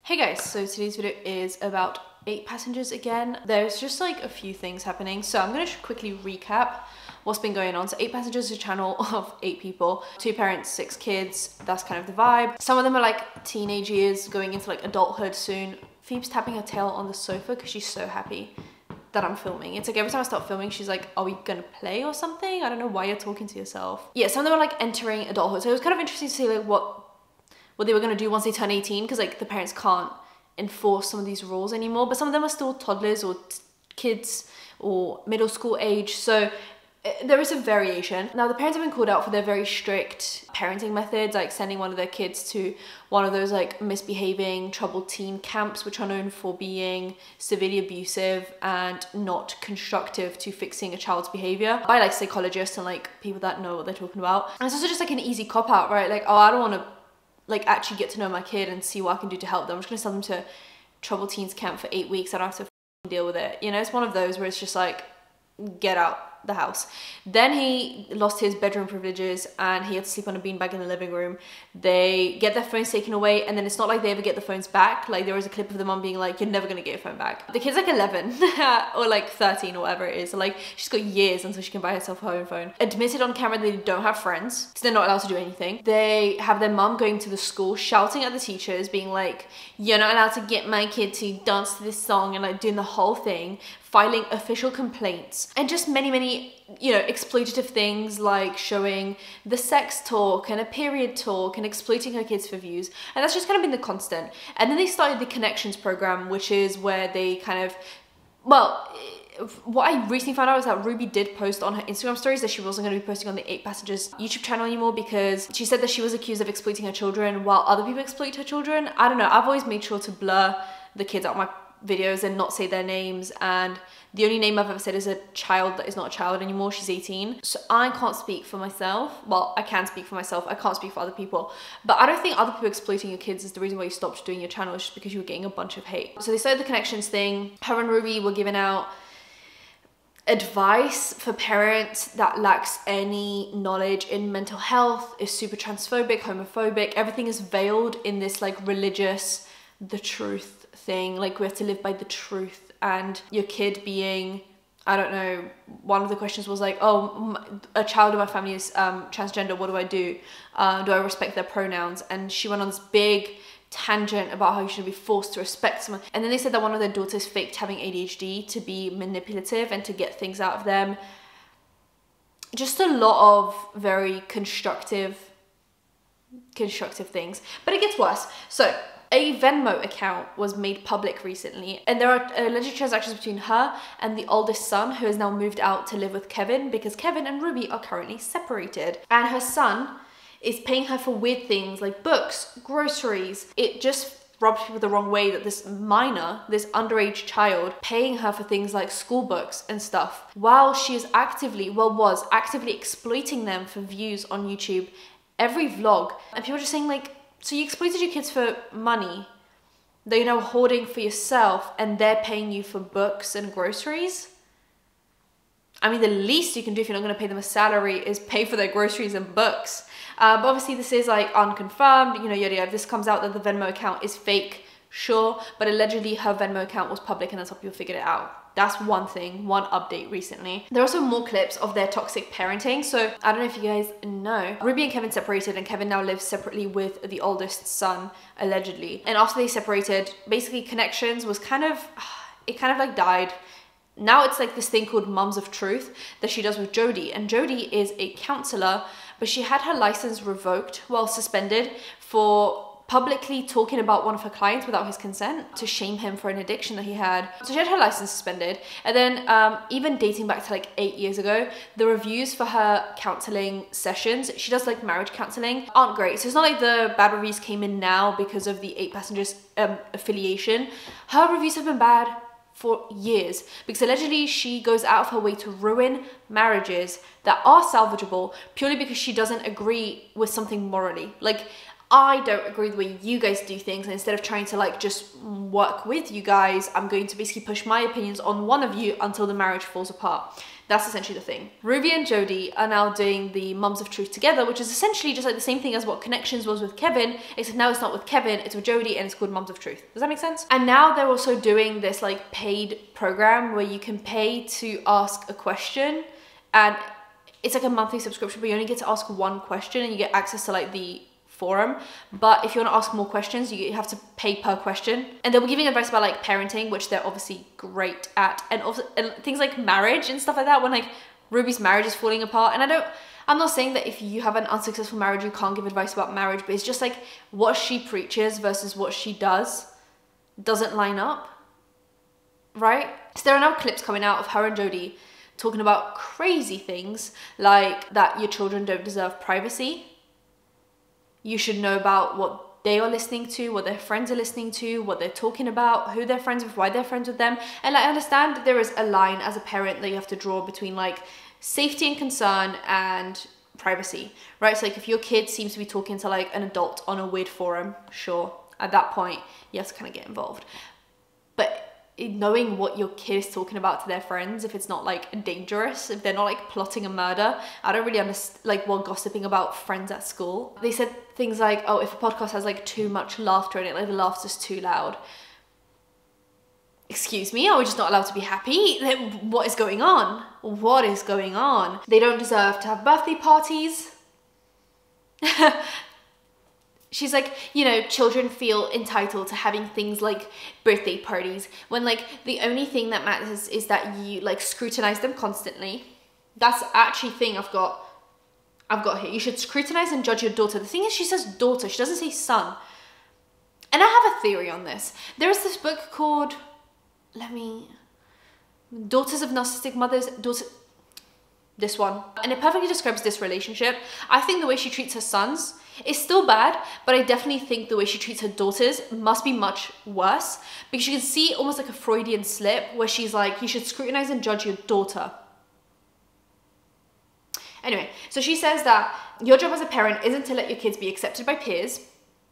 Hey guys, so today's video is about 8 passengers again. There's just like a few things happening, so I'm gonna quickly recap what's been going on. So 8 passengers is a channel of 8 people, 2 parents, 6 kids. That's kind of the vibe. Some of them are like teenage years going into like adulthood soon. Phoebe's tapping her tail on the sofa because she's so happy that I'm filming. It's like every time I start filming, she's like, are we gonna play or something? I don't know why you're talking to yourself. Yeah, some of them are like entering adulthood. So it was kind of interesting to see like what they were going to do once they turn 18, because like the parents can't enforce some of these rules anymore, but some of them are still toddlers or kids or middle school age, so there is a variation. Now the parents have been called out for their very strict parenting methods, like sending one of their kids to one of those like misbehaving troubled teen camps, which are known for being severely abusive and not constructive to fixing a child's behavior, by like psychologists and like people that know what they're talking about. And it's also just like an easy cop out, right? Like, oh, I don't want to like actually get to know my kid and see what I can do to help them. I'm just gonna send them to troubled teens camp for 8 weeks. I don't have to deal with it. You know, it's one of those where it's just like, get out the house. Then he lost his bedroom privileges and he had to sleep on a beanbag in the living room. They get their phones taken away, and then it's not like they ever get the phones back. Like there was a clip of the mom being like, you're never gonna get your phone back. The kid's like 11 or like 13 or whatever it is. So like she's got years until she can buy herself her own phone. Admitted on camera they don't have friends because they're not allowed to do anything. They have their mom going to the school shouting at the teachers being like, you're not allowed to get my kid to dance to this song, and like doing the whole thing, filing official complaints, and just many, you know, exploitative things like showing the sex talk and a period talk and exploiting her kids for views. And that's just kind of been the constant. And then they started the Connections program, which is where they kind of, well, what I recently found out is that Ruby did post on her Instagram stories that she wasn't going to be posting on the 8 Passengers YouTube channel anymore, because she said that she was accused of exploiting her children while other people exploit her children. I don't know, I've always made sure to blur the kids out of my videos and not say their names, and the only name I've ever said is a child that is not a child anymore. She's 18, so I can't speak for myself. Well, I can speak for myself, I can't speak for other people, but I don't think other people exploiting your kids is the reason why you stopped doing your channel. It's just because you were getting a bunch of hate. So they started the Connections thing. Her and Ruby were giving out advice for parents that lacks any knowledge in mental health, is super transphobic, homophobic. Everything is veiled in this like religious, the truth thing, like we have to live by the truth. And your kid being, I don't know, one of the questions was like, oh, a child in my family is transgender, what do I do? Do I respect their pronouns? And she went on this big tangent about how you shouldn't be forced to respect someone. And then they said that one of their daughters faked having ADHD to be manipulative and to get things out of them. Just a lot of very constructive things. But it gets worse. So a Venmo account was made public recently, and there are alleged transactions between her and the oldest son, who has now moved out to live with Kevin because Kevin and Ruby are currently separated. And her son is paying her for weird things like books, groceries. It just rubs people the wrong way that this minor, this underage child, paying her for things like school books and stuff, while she is actively, was actively exploiting them for views on YouTube, every vlog. And people are just saying like, so you exploited your kids for money that you're now hoarding for yourself, and they're paying you for books and groceries? I mean, the least you can do if you're not going to pay them a salary is pay for their groceries and books. But obviously this is like unconfirmed, you know, yada yada. If this comes out that the Venmo account is fake, sure, but allegedly her Venmo account was public, and that's how people figured it out. That's one thing, one update recently. There are also more clips of their toxic parenting. So I don't know if you guys know, Ruby and Kevin separated, and Kevin now lives separately with the oldest son, allegedly. And after they separated, basically Connections was kind of like died. Now it's like this thing called Mums of Truth that she does with Jody. And Jody is a counselor, but she had her license revoked, well, suspended, for publicly talking about one of her clients without his consent, to shame him for an addiction that he had. So she had her license suspended. And then even dating back to like 8 years ago, the reviews for her counseling sessions, she does like marriage counseling, aren't great. So it's not like the bad reviews came in now because of the 8 Passengers affiliation. Her reviews have been bad for years, because allegedly she goes out of her way to ruin marriages that are salvageable purely because she doesn't agree with something morally. Like, I don't agree the way you guys do things, and instead of trying to like just work with you guys, I'm going to basically push my opinions on one of you until the marriage falls apart. That's essentially the thing. Ruby and Jodie are now doing the Mums of Truth together, which is essentially just like the same thing as what Connections was with Kevin, except now it's not with Kevin, it's with Jodie, and it's called Mums of Truth. Does that make sense? And now they're also doing this like paid program where you can pay to ask a question, and it's like a monthly subscription, but you only get to ask one question and you get access to like the forum. But if you want to ask more questions, you have to pay per question. And they'll be giving advice about like parenting, which they're obviously great at, and also and things like marriage and stuff like that, when like Ruby's marriage is falling apart. And I'm not saying that if you have an unsuccessful marriage you can't give advice about marriage, but it's just like what she preaches versus what she doesn't line up, right? So there are now clips coming out of her and Jodie talking about crazy things like that your children don't deserve privacy. You should know about what they are listening to, what their friends are listening to, what they're talking about, who they're friends with, why they're friends with them. And I understand that there is a line as a parent that you have to draw between like safety and concern and privacy, right? So like if your kid seems to be talking to like an adult on a weird forum, sure, at that point you have to kind of get involved. But knowing what your kid is talking about to their friends, if it's not like dangerous, if they're not like plotting a murder, I don't really understand, like while gossiping about friends at school. They said things like, oh, if a podcast has like too much laughter in it, like the laughter's too loud. Excuse me, are we just not allowed to be happy? What is going on? What is going on? They don't deserve to have birthday parties. She's like, you know, children feel entitled to having things like birthday parties when like the only thing that matters is that you like scrutinize them constantly. That's actually thing I've got here. You should scrutinize and judge your daughter. The thing is, she says daughter, she doesn't say son. And I have a theory on this. There is this book called, Daughters of Narcissistic Mothers, this one. And it perfectly describes this relationship. I think the way she treats her sons is still bad, but I definitely think the way she treats her daughters must be much worse, because you can see almost like a Freudian slip where she's like, you should scrutinize and judge your daughter. Anyway, so she says that your job as a parent isn't to let your kids be accepted by peers.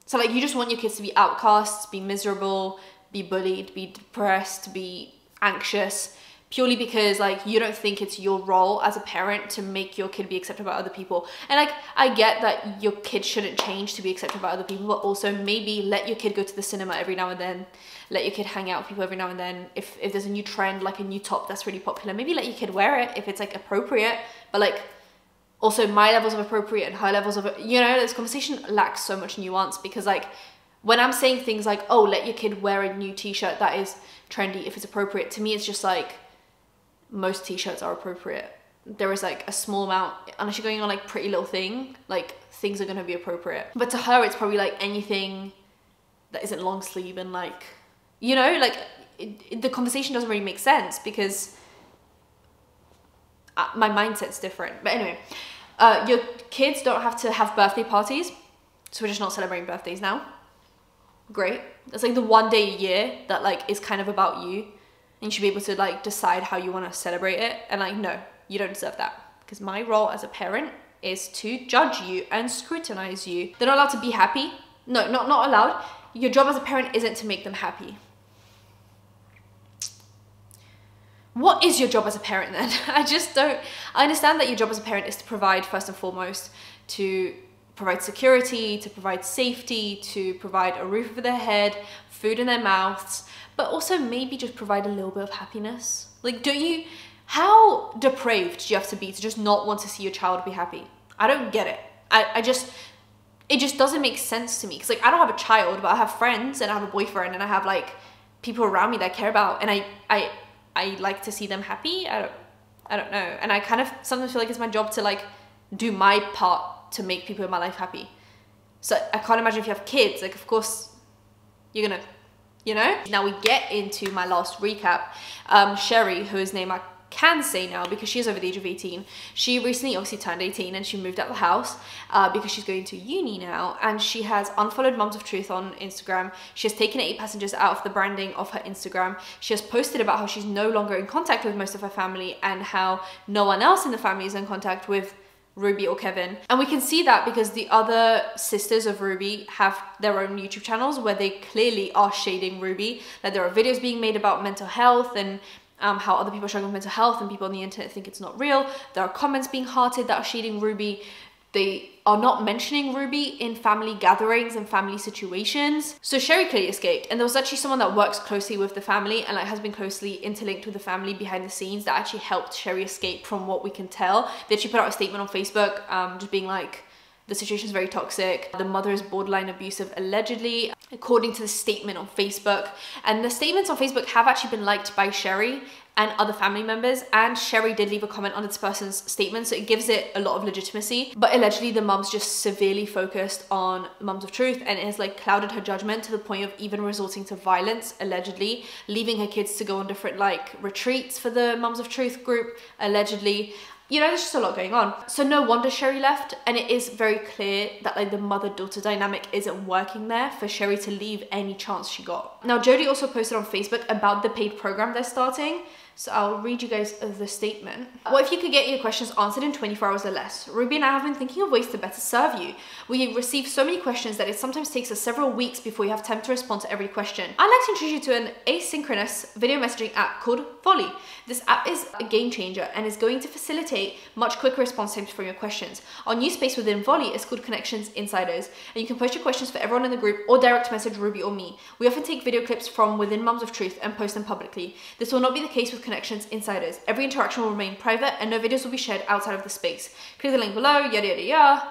So like you just want your kids to be outcasts, be miserable, be bullied, be depressed, be anxious, purely because like you don't think it's your role as a parent to make your kid be accepted by other people. And like I get that your kid shouldn't change to be accepted by other people, but also maybe let your kid go to the cinema every now and then, let your kid hang out with people every now and then. If there's a new trend, like a new top that's really popular, maybe let your kid wear it if it's like appropriate, but like also my levels of appropriate and her levels of, you know, this conversation lacks so much nuance, because like when I'm saying things like, oh, let your kid wear a new t-shirt that is trendy if it's appropriate, to me it's just like, most t-shirts are appropriate. There is like a small amount, unless you're going on like Pretty Little Thing, like things are gonna be appropriate. But to her, it's probably like anything that isn't long sleeve and like, you know, like the conversation doesn't really make sense because my mindset's different. But anyway, your kids don't have to have birthday parties, so we're just not celebrating birthdays now. Great. That's like the one day a year that like is kind of about you. And you should be able to like decide how you want to celebrate it. And like, no, you don't deserve that. Because my role as a parent is to judge you and scrutinize you. They're not allowed to be happy. No, not allowed. Your job as a parent isn't to make them happy. What is your job as a parent then? I understand that your job as a parent is to provide, first and foremost, to provide security, to provide safety, to provide a roof over their head, food in their mouths, but also maybe just provide a little bit of happiness. Like, how depraved do you have to be to just not want to see your child be happy? I don't get it. It just doesn't make sense to me. Because like, I don't have a child, but I have friends and I have a boyfriend and I have like people around me that I care about, and I like to see them happy. I don't know. And I kind of sometimes feel like it's my job to like do my part to make people in my life happy. So I can't imagine if you have kids, like of course you're gonna, you know? Now we get into my last recap. Sherry, whose name I can say now because she is over the age of 18, she recently obviously turned 18 and she moved out the house because she's going to uni now, and she has unfollowed Mums of Truth on Instagram. She has taken 8 passengers out of the branding of her Instagram. She has posted about how she's no longer in contact with most of her family and how no one else in the family is in contact with Ruby or Kevin. And we can see that because the other sisters of Ruby have their own YouTube channels where they clearly are shading Ruby. Like there are videos being made about mental health and how other people are struggling with mental health and people on the internet think it's not real. There are comments being hearted that are shading Ruby. They are not mentioning Ruby in family gatherings and family situations. So Sherry clearly escaped, and there was actually someone that works closely with the family and like has been closely interlinked with the family behind the scenes that actually helped Sherry escape from what we can tell. They actually put out a statement on Facebook just being like, the situation is very toxic. The mother is borderline abusive, allegedly, according to the statement on Facebook. And the statements on Facebook have actually been liked by Sherry and other family members, and Sherry did leave a comment on this person's statement, so it gives it a lot of legitimacy. But allegedly the mum's just severely focused on Mums of Truth, and it has like clouded her judgment to the point of even resorting to violence, allegedly, leaving her kids to go on different like retreats for the Mums of Truth group, allegedly. You know, there's just a lot going on. So no wonder Sherry left, and it is very clear that like the mother-daughter dynamic isn't working there for Sherry to leave any chance she got. Now Jodie also posted on Facebook about the paid program they're starting. So I'll read you guys the statement. What if you could get your questions answered in 24 hours or less? Ruby and I have been thinking of ways to better serve you. We receive so many questions that it sometimes takes us several weeks before you have time to respond to every question. I'd like to introduce you to an asynchronous video messaging app called Volley. This app is a game changer and is going to facilitate much quicker response times from your questions. Our new space within Volley is called Connections Insiders, and you can post your questions for everyone in the group or direct message Ruby or me. We often take video clips from within Mums of Truth and post them publicly. This will not be the case with Connections Insiders. Every interaction will remain private and no videos will be shared outside of the space. Click the link below, yada yada yada.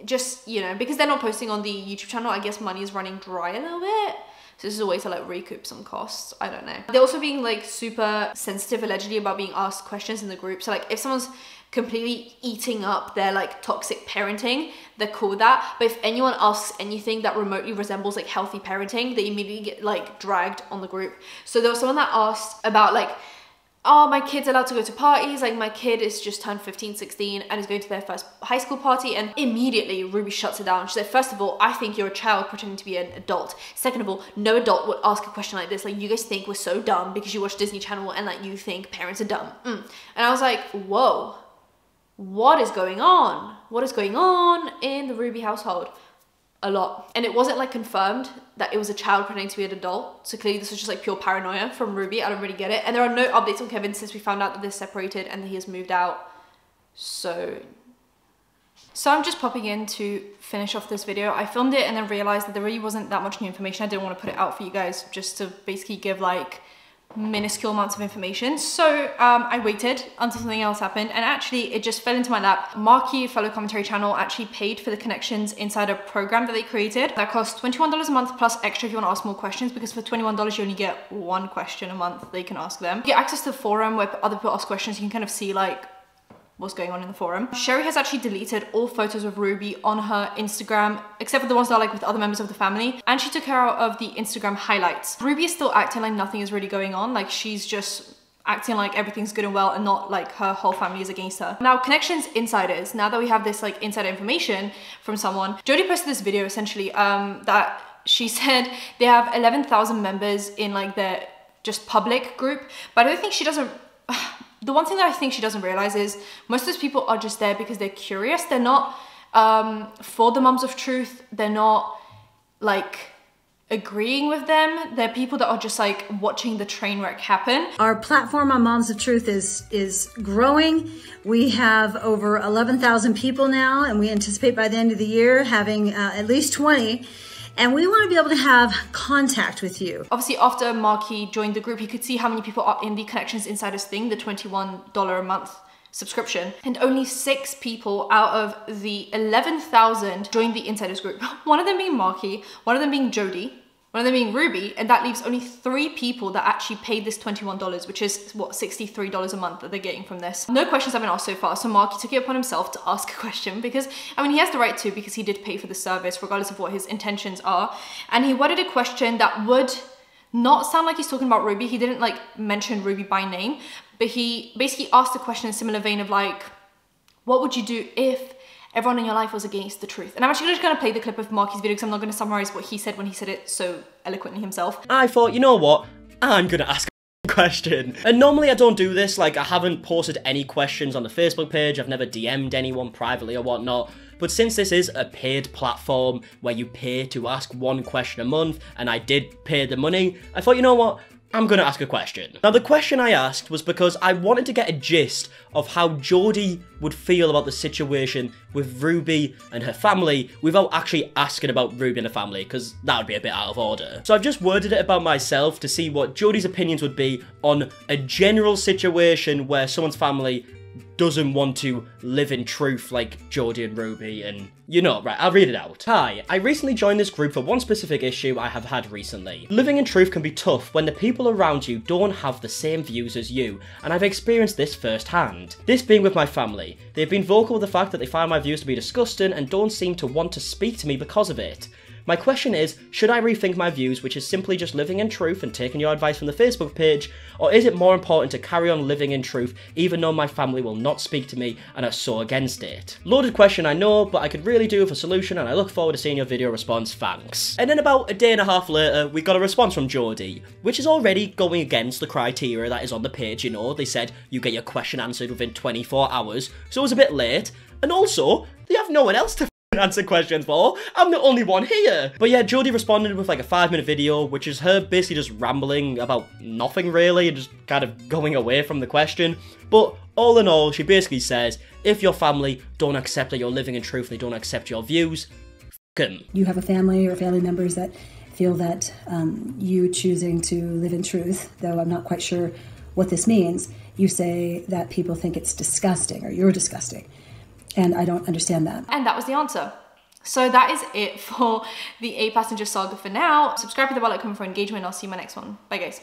Just, you know, because they're not posting on the YouTube channel, I guess money is running dry a little bit. So this is a way to like recoup some costs. I don't know. They're also being like super sensitive allegedly about being asked questions in the group. So like if someone's completely eating up their like toxic parenting, they're cool with that. But if anyone asks anything that remotely resembles like healthy parenting, they immediately get like dragged on the group. So there was someone that asked about like, oh, my kid's allowed to go to parties, like my kid is just turned 15, 16 and is going to their first high school party, and immediately Ruby shuts it down. She said, first of all, I think you're a child pretending to be an adult. Second of all, no adult would ask a question like this. Like, you guys think we're so dumb because you watch Disney Channel and like you think parents are dumb. And I was like, whoa, what is going on? What is going on in the Ruby household? A lot. And it wasn't like confirmed that it was a child pretending to be an adult. So clearly this was just like pure paranoia from Ruby. I don't really get it. And there are no updates on Kevin since we found out that they're separated and that he has moved out. So I'm just popping in to finish off this video. I filmed it and then realized that there really wasn't that much new information. I didn't want to put it out for you guys just to basically give like minuscule amounts of information. So I waited until something else happened, and actually it just fell into my lap. Marky, fellow commentary channel, actually paid for the Connections Insider program that they created. That costs $21 a month plus extra if you want to ask more questions, because for $21 you only get one question a month they can ask them. You get access to the forum where other people ask questions. You can kind of see like what's going on in the forum. Sherry has actually deleted all photos of Ruby on her Instagram, except for the ones that are like with other members of the family. And she took care of the Instagram highlights. Ruby is still acting like nothing is really going on. Like she's just acting like everything's good and well and not like her whole family is against her. Now, Connections Insiders, now that we have this like insider information from someone, Jodie posted this video essentially that she said they have 11,000 members in like their just public group, but I don't think she doesn't the one thing that I think she doesn't realize is most of those people are just there because they're curious. They're not for the Mums of Truth. They're not like agreeing with them. They're people that are just like watching the train wreck happen. Our platform on Moms of Truth is growing. We have over 11,000 people now, and we anticipate by the end of the year having at least 20. And we want to be able to have contact with you. Obviously, after Marky joined the group, you could see how many people are in the Connections Insiders thing, the $21 a month subscription. And only 6 people out of the 11,000 joined the Insiders group. One of them being Marky, one of them being Jodie, one of them being Ruby, and that leaves only 3 people that actually paid this $21, which is what, $63 a month that they're getting from this. No questions have been asked so far, so Marky took it upon himself to ask a question because, I mean, he has the right to because he did pay for the service regardless of what his intentions are. And he worded a question that would not sound like he's talking about Ruby. He didn't like mention Ruby by name, but he basically asked a question in a similar vein of like, what would you do if everyone in your life was against the truth? And I'm actually just going to play the clip of Marky's video because I'm not going to summarize what he said when he said it so eloquently himself. I thought, you know what? I'm going to ask a question. And normally I don't do this, like I haven't posted any questions on the Facebook page, I've never DM'd anyone privately or whatnot. But since this is a paid platform where you pay to ask one question a month, and I did pay the money, I thought, you know what? I'm gonna ask a question. Now, the question I asked was because I wanted to get a gist of how Jodie would feel about the situation with Ruby and her family without actually asking about Ruby and her family, because that would be a bit out of order. So I've just worded it about myself to see what Jodie's opinions would be on a general situation where someone's family doesn't want to live in truth like Jodie and Ruby, and you know, right, I'll read it out. Hi, I recently joined this group for one specific issue I have had recently. Living in truth can be tough when the people around you don't have the same views as you, and I've experienced this firsthand. This being with my family. They've been vocal with the fact that they find my views to be disgusting and don't seem to want to speak to me because of it. My question is, should I rethink my views, which is simply just living in truth and taking your advice from the Facebook page, or is it more important to carry on living in truth even though my family will not speak to me and are so against it? Loaded question, I know, but I could really do with a solution and I look forward to seeing your video response, thanks. And then about a day and a half later, we got a response from Jodie, which is already going against the criteria that is on the page, you know. They said you get your question answered within 24 hours, so it was a bit late, and also, they have no one else to answer questions for. I'm the only one here. But yeah, Jodie responded with like a 5-minute video, which is her basically just rambling about nothing really, and just kind of going away from the question. But all in all, she basically says, if your family don't accept that you're living in truth, they don't accept your views, f*** 'em. You have a family or family members that feel that you choosing to live in truth, though I'm not quite sure what this means, you say that people think it's disgusting or you're disgusting. And I don't understand that. And that was the answer. So that is it for the 8-passenger saga for now. Subscribe to the bell icon for engagement. I'll see you in my next one. Bye guys.